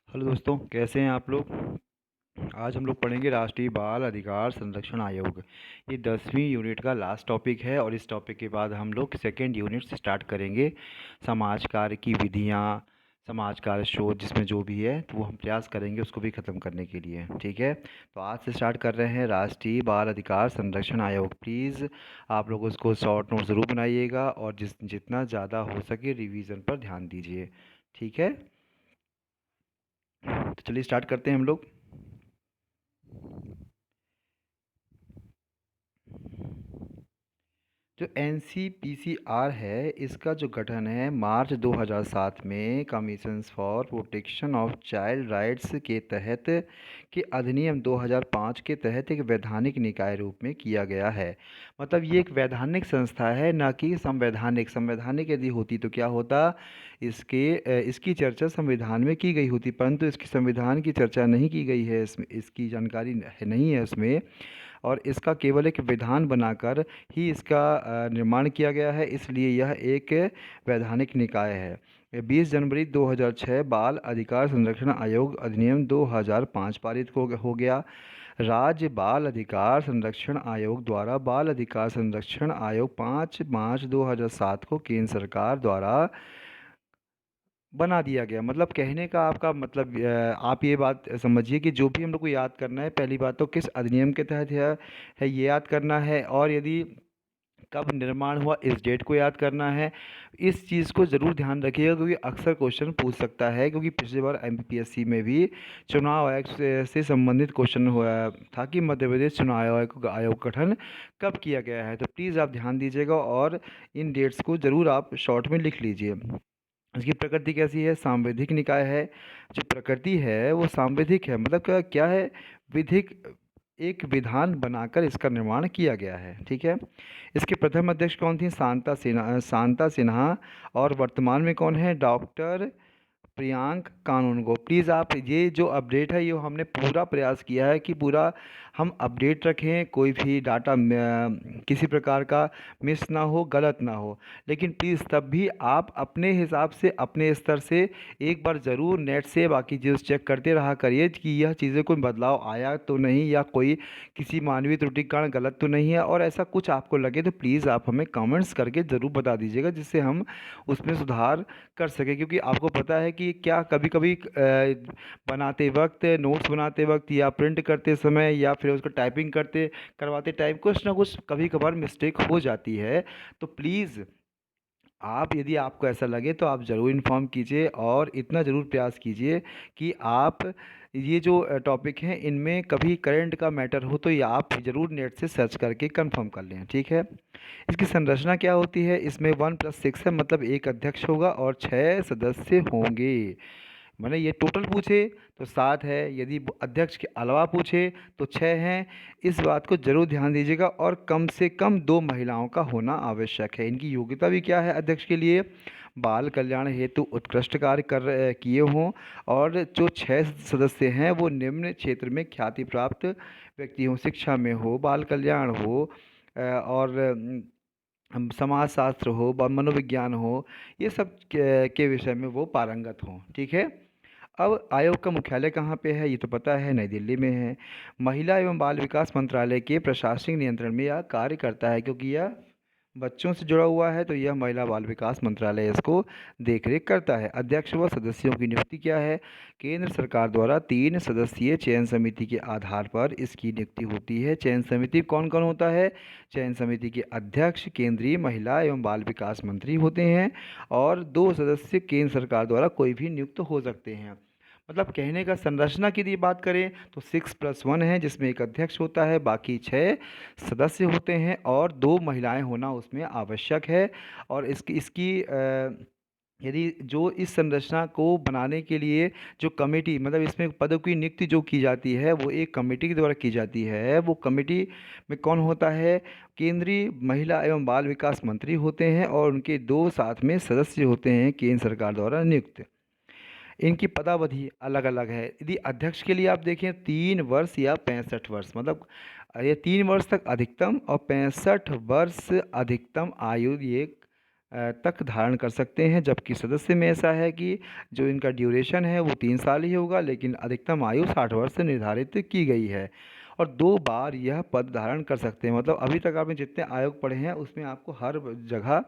Hello दोस्तों, कैसे हैं आप लोग। आज हम लोग पढ़ेंगे राष्ट्रीय बाल अधिकार संरक्षण आयोग। ये 10वीं यूनिट का लास्ट टॉपिक है और इस टॉपिक के बाद हम लोग सेकेंड यूनिट से स्टार्ट करेंगे। समाज कार्य की विधियाँ, समाज कार्य शोध जिसमें जो भी है तो वो हम प्रयास करेंगे उसको भी ख़त्म करने के लिए। ठीक है, तो आज से स्टार्ट कर रहे हैं राष्ट्रीय बाल अधिकार संरक्षण आयोग। प्लीज़ आप लोग उसको शॉर्ट नोट ज़रूर बनाइएगा और जितना ज़्यादा हो सके रिवीजन पर ध्यान दीजिए। ठीक है, तो चलिए स्टार्ट करते हैं हम लोग। जो एनसीपीसीआर है इसका जो गठन है मार्च 2007 में commissions for protection of child rights के तहत के अधिनियम 2005 के तहत एक वैधानिक निकाय रूप में किया गया है। मतलब ये एक वैधानिक संस्था है, ना कि संवैधानिक। संवैधानिक यदि होती तो क्या होता, इसकी चर्चा संविधान में की गई होती, परंतु इसकी संविधान की चर्चा नहीं की गई है, इसमें इसकी जानकारी नहीं है उसमें। और इसका केवल एक विधान बनाकर ही इसका निर्माण किया गया है, इसलिए यह एक वैधानिक निकाय है। 20 जनवरी 2006 बाल अधिकार संरक्षण आयोग अधिनियम 2005 पारित हो गया। राज्य बाल अधिकार संरक्षण आयोग द्वारा बाल अधिकार संरक्षण आयोग 5 मार्च 2007 को केंद्र सरकार द्वारा बना दिया गया। मतलब कहने का आपका मतलब आप ये बात समझिए कि जो भी हम लोग को याद करना है, पहली बात तो किस अधिनियम के तहत है ये याद करना है, और यदि कब निर्माण हुआ इस डेट को याद करना है। इस चीज़ को ज़रूर ध्यान रखिएगा क्योंकि अक्सर क्वेश्चन पूछ सकता है, क्योंकि पिछली बार एमपीपीएससी में भी चुनाव आयोग से संबंधित क्वेश्चन हुआ था कि मध्य प्रदेश चुनाव आयोग का गठन कब किया गया है। तो प्लीज़ आप ध्यान दीजिएगा और इन डेट्स को ज़रूर आप शॉर्ट में लिख लीजिए। इसकी प्रकृति कैसी है, सांविधिक निकाय है। जो प्रकृति है वो सांविधिक है, मतलब क्या है, विधिक, एक विधान बनाकर इसका निर्माण किया गया है। ठीक है, इसके प्रथम अध्यक्ष कौन थी, शांता सिन्हा। और वर्तमान में कौन है, डॉक्टर प्रियांक कानूनगो। प्लीज़ आप ये जो अपडेट है ये हमने पूरा प्रयास किया है कि पूरा हम अपडेट रखें, कोई भी डाटा किसी प्रकार का मिस ना हो, गलत ना हो। लेकिन प्लीज़ तब भी आप अपने हिसाब से अपने स्तर से एक बार ज़रूर नेट से बाकी चीज़ चेक करते रहा करिए कि यह चीज़ें कोई बदलाव आया तो नहीं, या कोई किसी मानवीय त्रुटि के कारण गलत तो नहीं है। और ऐसा कुछ आपको लगे तो प्लीज़ आप हमें कमेंट्स करके ज़रूर बता दीजिएगा, जिससे हम उसमें सुधार कर सके। क्योंकि आपको पता है कि क्या कभी कभी बनाते वक्त, नोट्स बनाते वक्त या प्रिंट करते समय या फिर उसको टाइपिंग करवाते टाइम कुछ ना कुछ कभी कभार मिस्टेक हो जाती है। तो प्लीज़ आप, यदि आपको ऐसा लगे तो आप ज़रूर इन्फॉर्म कीजिए और इतना ज़रूर प्रयास कीजिए कि आप ये जो टॉपिक हैं इनमें कभी करंट का मैटर हो तो ये आप ज़रूर नेट से सर्च करके कंफर्म कर लें। ठीक है, इसकी संरचना क्या होती है, इसमें 1+6 है, मतलब एक अध्यक्ष होगा और 6 सदस्य होंगे। मैंने ये टोटल पूछे तो 7 है, यदि अध्यक्ष के अलावा पूछे तो 6 हैं। इस बात को जरूर ध्यान दीजिएगा। और कम से कम 2 महिलाओं का होना आवश्यक है। इनकी योग्यता भी क्या है, अध्यक्ष के लिए बाल कल्याण हेतु उत्कृष्ट कार्य किए हों, और जो 6 सदस्य हैं वो निम्न क्षेत्र में ख्याति प्राप्त व्यक्ति हों, शिक्षा में हो, बाल कल्याण हो, और समाजशास्त्र हो, मनोविज्ञान हो, ये सब के विषय में वो पारंगत हों। ठीक है, अब आयोग का मुख्यालय कहाँ पे है, ये तो पता है, नई दिल्ली में है। महिला एवं बाल विकास मंत्रालय के प्रशासनिक नियंत्रण में यह कार्य करता है, क्योंकि यह बच्चों से जुड़ा हुआ है तो यह महिला बाल विकास मंत्रालय इसको देखरेख करता है। अध्यक्ष व सदस्यों की नियुक्ति क्या है, केंद्र सरकार द्वारा 3 सदस्यीय चयन समिति के आधार पर इसकी नियुक्ति होती है। चयन समिति कौन कौन होता है, चयन समिति के अध्यक्ष केंद्रीय महिला एवं बाल विकास मंत्री होते हैं, और 2 सदस्य केंद्र सरकार द्वारा कोई भी नियुक्त हो सकते हैं। मतलब कहने का, संरचना की यदि बात करें तो 6+1 है, जिसमें एक अध्यक्ष होता है, बाकी 6 सदस्य होते हैं, और 2 महिलाएं होना उसमें आवश्यक है। और इसकी इसकी यदि जो इस संरचना को बनाने के लिए जो कमेटी, मतलब इसमें पदों की नियुक्ति जो की जाती है वो एक कमेटी के द्वारा की जाती है। वो कमेटी में कौन होता है, केंद्रीय महिला एवं बाल विकास मंत्री होते हैं, और उनके 2 साथ में सदस्य होते हैं केंद्र सरकार द्वारा नियुक्त। इनकी पदावधि अलग अलग है। यदि अध्यक्ष के लिए आप देखें 3 वर्ष या 65 वर्ष, मतलब ये 3 वर्ष तक अधिकतम और 65 वर्ष अधिकतम आयु ये तक धारण कर सकते हैं, जबकि सदस्य में ऐसा है कि जो इनका ड्यूरेशन है वो 3 साल ही होगा, लेकिन अधिकतम आयु 60 वर्ष से निर्धारित की गई है। और 2 बार यह पद धारण कर सकते हैं, मतलब अभी तक आपने जितने आयोग पढ़े हैं उसमें आपको हर जगह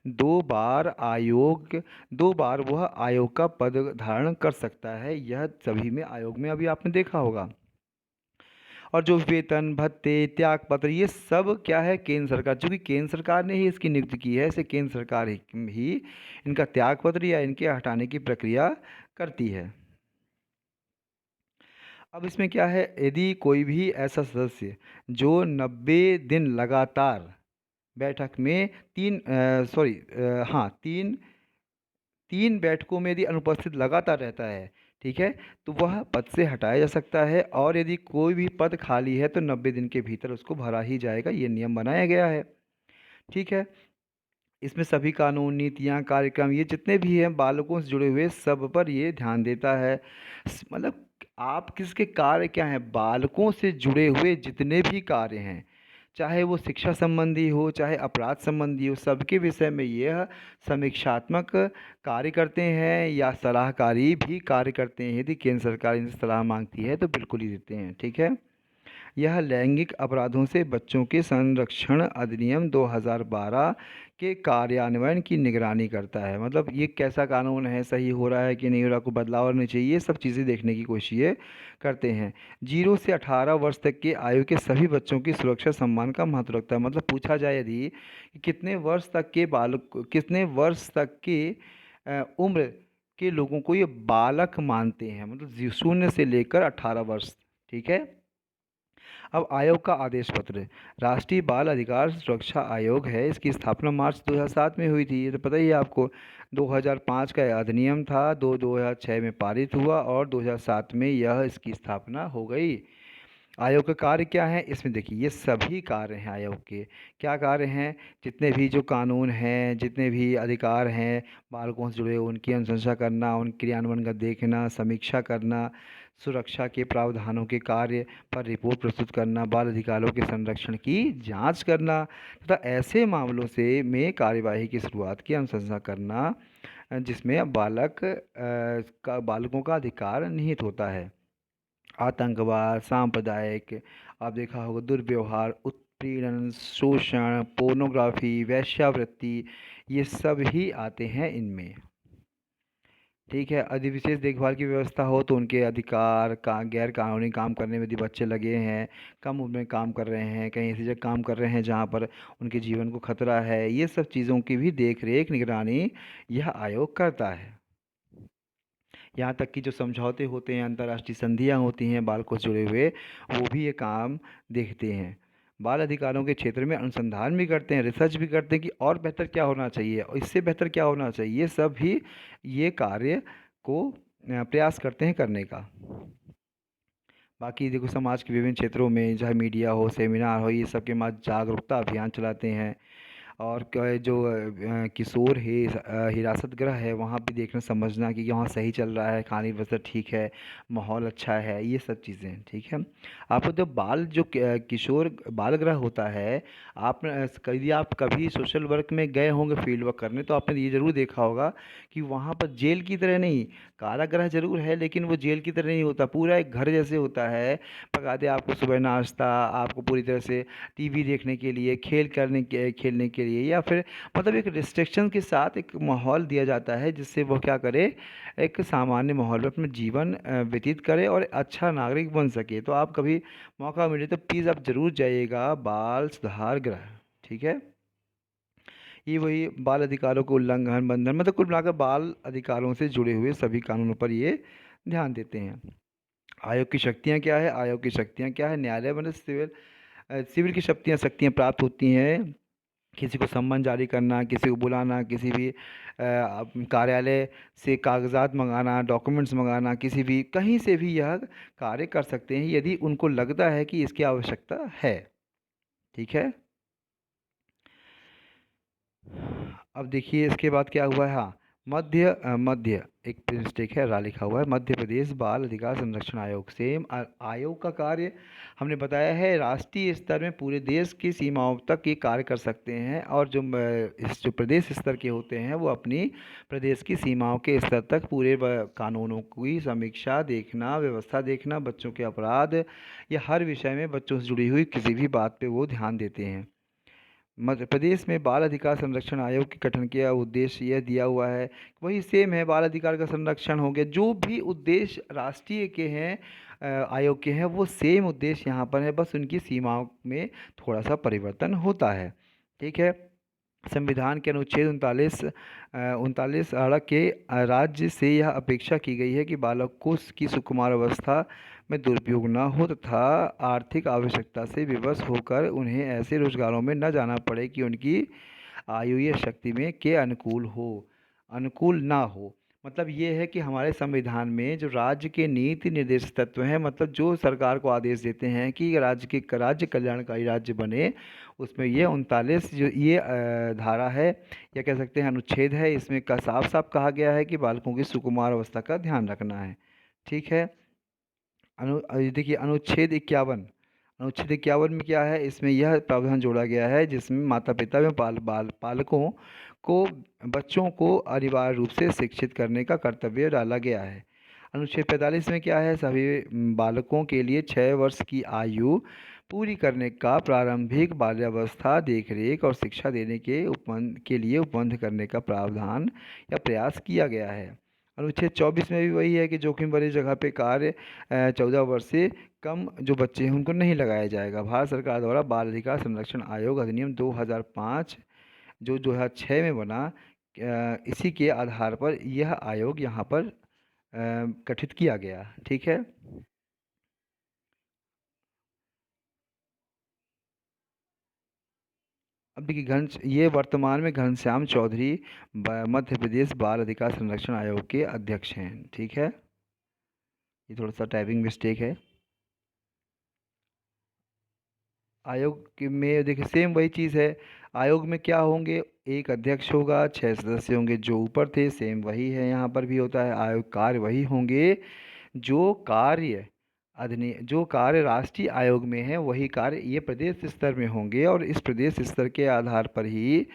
2 बार 2 बार वह आयोग का पद धारण कर सकता है। यह सभी में आयोग में अभी आपने देखा होगा। और जो वेतन भत्ते त्याग पत्र ये सब क्या है, केंद्र सरकार, चूंकि केंद्र सरकार ने ही इसकी नियुक्ति की है, इसे केंद्र सरकार ही इनका त्याग पत्र या इनके हटाने की प्रक्रिया करती है। अब इसमें क्या है, यदि कोई भी ऐसा सदस्य जो 90 दिन लगातार बैठक में तीन तीन बैठकों में यदि अनुपस्थित लगातार रहता है, ठीक है, तो वह पद से हटाया जा सकता है। और यदि कोई भी पद खाली है तो 90 दिन के भीतर उसको भरा ही जाएगा, ये नियम बनाया गया है। ठीक है। इसमें सभी कानून नीतियाँ कार्यक्रम ये जितने भी हैं बालकों से जुड़े हुए सब पर ये ध्यान देता है। मतलब आप किसके कार्य क्या हैं, बालकों से जुड़े हुए जितने भी कार्य हैं, चाहे वो शिक्षा संबंधी हो चाहे अपराध संबंधी हो, सबके विषय में यह समीक्षात्मक कार्य करते हैं या सलाहकारी भी कार्य करते हैं। यदि केंद्र सरकार इनसे सलाह मांगती है तो बिल्कुल ही देते हैं। ठीक है। यह लैंगिक अपराधों से बच्चों के संरक्षण अधिनियम 2012 के कार्यान्वयन की निगरानी करता है। मतलब ये कैसा कानून है, सही हो रहा है कि नहीं हो रहा, कोई बदलाव होने चाहिए, ये सब चीज़ें देखने की कोशिश ये करते हैं। 0 से 18 वर्ष तक के आयु के सभी बच्चों की सुरक्षा सम्मान का महत्व रखता है। मतलब पूछा जाए यदि कि कितने वर्ष तक के उम्र के लोगों को ये बालक मानते हैं, मतलब 0 से लेकर 18 वर्ष। ठीक है। अब आयोग का आदेश पत्र, राष्ट्रीय बाल अधिकार सुरक्षा आयोग है, इसकी स्थापना मार्च 2007 में हुई थी, ये तो पता ही है आपको। 2005 का यह अधिनियम था, 2006 में पारित हुआ और 2007 में यह इसकी स्थापना हो गई। आयोग का कार्य क्या है, इसमें देखिए ये सभी कार्य हैं आयोग के। क्या कार्य हैं, जितने भी जो कानून हैं, जितने भी अधिकार हैं बालकों से जुड़े, उनकी अनुशंसा करना, उन क्रियान्वयन का देखना, समीक्षा करना, सुरक्षा के प्रावधानों के कार्य पर रिपोर्ट प्रस्तुत करना, बाल अधिकारों के संरक्षण की जांच करना तथा ऐसे मामलों से में कार्यवाही की शुरुआत की अनुशंसा करना जिसमें बालकों का अधिकार निहित होता है। आतंकवाद, सांप्रदायिक, आप देखा होगा दुर्व्यवहार, उत्पीड़न, शोषण, पोर्नोग्राफी, वेश्यावृत्ति, ये सब ही आते हैं इनमें। ठीक है। यदि विशेष देखभाल की व्यवस्था हो तो उनके अधिकार का गैर कानूनी काम करने में यदि बच्चे लगे हैं, कम उम्र में काम कर रहे हैं, कहीं ऐसी जगह काम कर रहे हैं जहाँ पर उनके जीवन को खतरा है, ये सब चीज़ों की भी देख रेख निगरानी यह आयोग करता है। यहाँ तक कि जो समझौते होते हैं, अंतर्राष्ट्रीय संधियाँ होती हैं बालकों से जुड़े हुए, वो भी ये काम देखते हैं। बाल अधिकारों के क्षेत्र में अनुसंधान भी करते हैं, रिसर्च भी करते हैं कि और बेहतर क्या होना चाहिए और इससे बेहतर क्या होना चाहिए, ये सब भी ये कार्य को प्रयास करते हैं करने का। बाकी देखो समाज के विभिन्न क्षेत्रों में चाहे मीडिया हो, सेमिनार हो, ये सब के माध्यम जागरूकता अभियान चलाते हैं। और जो किशोर हिरासत गृह है वहाँ भी देखना समझना कि वहाँ सही चल रहा है, खाने की व्यवस्था ठीक है, माहौल अच्छा है, ये सब चीज़ें ठीक है। आपको किशोर बाल गृह होता है, यदि आप कभी सोशल वर्क में गए होंगे फील्ड वर्क करने तो आपने ये ज़रूर देखा होगा कि वहाँ पर जेल की तरह नहीं, कारागृह जरूर है लेकिन वो जेल की तरह नहीं होता, पूरा एक घर जैसे होता है। पकाते आपको सुबह नाश्ता, आपको पूरी तरह से टीवी देखने के लिए, खेलने के लिए, या फिर मतलब एक रिस्ट्रिक्शन के साथ एक माहौल दिया जाता है जिससे वो क्या करे, एक सामान्य माहौल में अपना जीवन व्यतीत करे और अच्छा नागरिक बन सके। तो आप कभी मौका मिले तो प्लीज़ आप ज़रूर जाइएगा बाल सुधार गृह। ठीक है। ये वही बाल अधिकारों को उल्लंघन बंधन, मतलब कुल मिलाकर बाल अधिकारों से जुड़े हुए सभी कानूनों पर ये ध्यान देते हैं। आयोग की शक्तियाँ क्या है, आयोग की शक्तियाँ क्या है, न्यायालय मतलब सिविल की शक्तियाँ शक्तियाँ प्राप्त होती हैं। किसी को सम्मन जारी करना, किसी को बुलाना, किसी भी कार्यालय से कागजात मंगाना, डॉक्यूमेंट्स मंगाना, किसी भी कहीं से भी यह कार्य कर सकते हैं यदि उनको लगता है कि इसकी आवश्यकता है। ठीक है। अब देखिए इसके बाद क्या हुआ है। हाँ, मध्य एक मिस्टेक है, रा लिखा हुआ है, मध्य प्रदेश बाल अधिकार संरक्षण आयोग। सेम आयोग का कार्य हमने बताया है राष्ट्रीय स्तर में पूरे देश की सीमाओं तक ये कार्य कर सकते हैं, और जो इस जो प्रदेश स्तर के होते हैं वो अपनी प्रदेश की सीमाओं के स्तर तक पूरे कानूनों की समीक्षा देखना, व्यवस्था देखना, बच्चों के अपराध या हर विषय में बच्चों से जुड़ी हुई किसी भी बात पे वो ध्यान देते हैं। मध्य प्रदेश में बाल अधिकार संरक्षण आयोग के गठन का उद्देश्य यह दिया हुआ है, वही सेम है, बाल अधिकार का संरक्षण हो गया, जो भी उद्देश्य राष्ट्रीय के हैं, आयोग के हैं, वो सेम उद्देश्य यहाँ पर है, बस उनकी सीमाओं में थोड़ा सा परिवर्तन होता है। ठीक है। संविधान के अनुच्छेद 39 आड़ के राज्य से यह अपेक्षा की गई है कि बालक को की सुकुमार अवस्था में दुरुपयोग न हो तथा आर्थिक आवश्यकता से विवश होकर उन्हें ऐसे रोजगारों में न जाना पड़े कि उनकी आयु या शक्ति में के अनुकूल ना हो। मतलब ये है कि हमारे संविधान में जो राज्य के नीति निर्देश तत्व हैं, मतलब जो सरकार को आदेश देते हैं कि राज्य कल्याणकारी राज्य बने, उसमें ये 39 जो ये धारा है या कह सकते हैं अनुच्छेद है, इसमें का साफ साफ कहा गया है कि बालकों की सुकुमार अवस्था का ध्यान रखना है। ठीक है। देखिए अनुच्छेद 51 में क्या है, इसमें यह प्रावधान जोड़ा गया है जिसमें माता पिता एवं पालकों को बच्चों को अनिवार्य रूप से शिक्षित करने का कर्तव्य डाला गया है। अनुच्छेद 45 में क्या है, सभी बालकों के लिए 6 वर्ष की आयु पूरी करने का प्रारंभिक बाल्यावस्था देखरेख और शिक्षा देने के लिए उपबंध करने का प्रावधान या प्रयास किया गया है। अनुच्छेद 24 में भी वही है कि जोखिम भरी जगह पे कार्य 14 वर्ष से कम जो बच्चे हैं उनको नहीं लगाया जाएगा। भारत सरकार द्वारा बाल अधिकार संरक्षण आयोग अधिनियम 2005 जो 2006 में बना, इसी के आधार पर यह आयोग यहाँ पर गठित किया गया। ठीक है। अब देखिए ये वर्तमान में घनश्याम चौधरी मध्य प्रदेश बाल अधिकार संरक्षण आयोग के अध्यक्ष हैं। ठीक है। ये थोड़ा सा टाइपिंग मिस्टेक है। में देखिए सेम वही चीज़ है। आयोग में क्या होंगे, एक अध्यक्ष होगा, 6 सदस्य होंगे, जो ऊपर थे सेम वही है, यहाँ पर भी होता है। आयोग कार्य वही होंगे जो कार्य जो कार्य राष्ट्रीय आयोग में है, वही कार्य ये प्रदेश स्तर में होंगे, और इस प्रदेश स्तर के आधार पर ही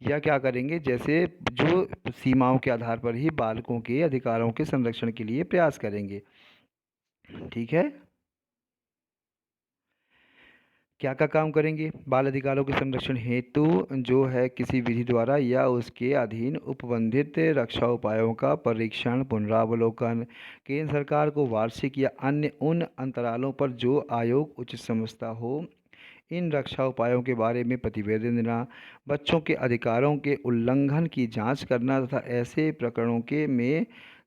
या क्या करेंगे, जैसे जो सीमाओं के आधार पर ही बालकों के अधिकारों के संरक्षण के लिए प्रयास करेंगे। ठीक है। क्या क्या काम करेंगे, बाल अधिकारों के संरक्षण हेतु जो है किसी विधि द्वारा या उसके अधीन उपबंधित रक्षा उपायों का परीक्षण पुनरावलोकन, केंद्र सरकार को वार्षिक या अन्य उन अंतरालों पर जो आयोग उचित समझता हो इन रक्षा उपायों के बारे में प्रतिवेदन देना, बच्चों के अधिकारों के उल्लंघन की जांच करना तथा ऐसे प्रकरणों के में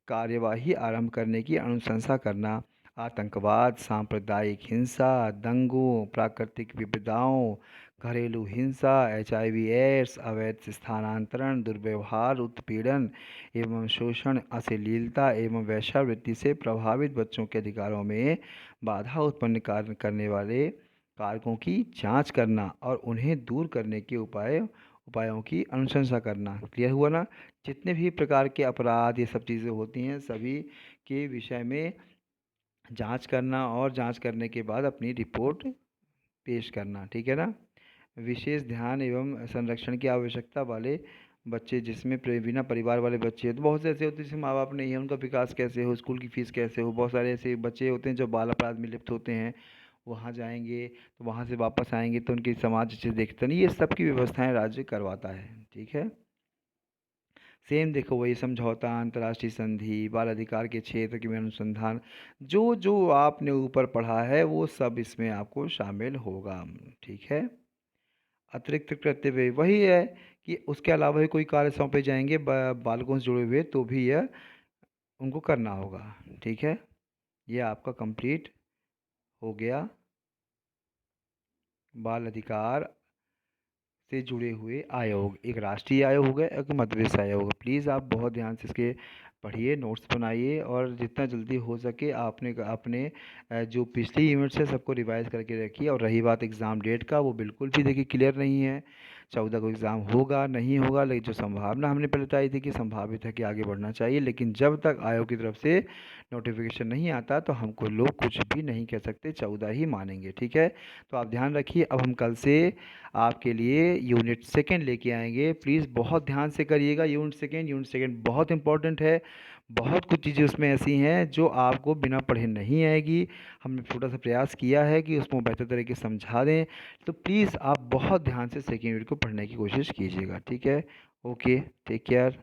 कार्यवाही आरंभ करने की अनुशंसा करना, आतंकवाद, सांप्रदायिक हिंसा, दंगों, प्राकृतिक विपदाओं, घरेलू हिंसा, HIV एड्स, अवैध स्थानांतरण, दुर्व्यवहार, उत्पीड़न एवं शोषण, अश्लीलता एवं वेश्यावृत्ति से प्रभावित बच्चों के अधिकारों में बाधा उत्पन्न करने वाले कारकों की जांच करना और उन्हें दूर करने के उपायों की अनुशंसा करना। क्लियर हुआ ना। जितने भी प्रकार के अपराध ये सब चीज़ें होती हैं, सभी के विषय में जांच करना और जांच करने के बाद अपनी रिपोर्ट पेश करना। ठीक है ना। विशेष ध्यान एवं संरक्षण की आवश्यकता वाले बच्चे, जिसमें बिना परिवार वाले बच्चे हैं, तो बहुत से ऐसे होते हैं जिसके माँ बाप नहीं है, उनका विकास कैसे हो, स्कूल की फीस कैसे हो, बहुत सारे ऐसे बच्चे होते हैं जो बाल अपराध में लिप्त होते हैं, वहाँ जाएंगे तो वहाँ से वापस आएंगे तो उनकी समाज अच्छे से देखता नहीं, ये सब की व्यवस्थाएं राज्य करवाता है। ठीक है। सेम देखो वही समझौता, अंतर्राष्ट्रीय संधि, बाल अधिकार के क्षेत्र के में अनुसंधान, जो जो आपने ऊपर पढ़ा है वो सब इसमें आपको शामिल होगा। ठीक है। अतिरिक्त कर्तव्य वही है कि उसके अलावा भी कोई कार्य सौंपे जाएंगे बालकों से जुड़े हुए, तो भी यह उनको करना होगा। ठीक है। ये आपका कंप्लीट हो गया बाल अधिकार से जुड़े हुए आयोग। एक राष्ट्रीय आयोग हो गया, एक मध्य प्रदेश आयोग हो गया। प्लीज़ आप बहुत ध्यान से इसके पढ़िए, नोट्स बनाइए, और जितना जल्दी हो सके आपने अपने जो पिछली यूनिट्स है सबको रिवाइज करके रखिए। और रही बात एग्ज़ाम डेट का, वो बिल्कुल भी देखिए क्लियर नहीं है, 14 को एग्ज़ाम होगा नहीं होगा, लेकिन जो संभावना हमने पहले बताई थी कि संभावित है कि आगे बढ़ना चाहिए, लेकिन जब तक आयोग की तरफ से नोटिफिकेशन नहीं आता तो हमको लोग कुछ भी नहीं कह सकते, 14 ही मानेंगे। ठीक है, तो आप ध्यान रखिए। अब हम कल से आपके लिए यूनिट सेकेंड लेके आएंगे, प्लीज़ बहुत ध्यान से करिएगा। यूनिट सेकेंड बहुत इंपॉर्टेंट है। बहुत कुछ चीज़ें उसमें ऐसी हैं जो आपको बिना पढ़े नहीं आएगी। हमने छोटा सा प्रयास किया है कि उसको बेहतर तरीके से समझा दें, तो प्लीज़ आप बहुत ध्यान से सेकेंड यूनिट को पढ़ने की कोशिश कीजिएगा। ठीक है, ओके, टेक केयर।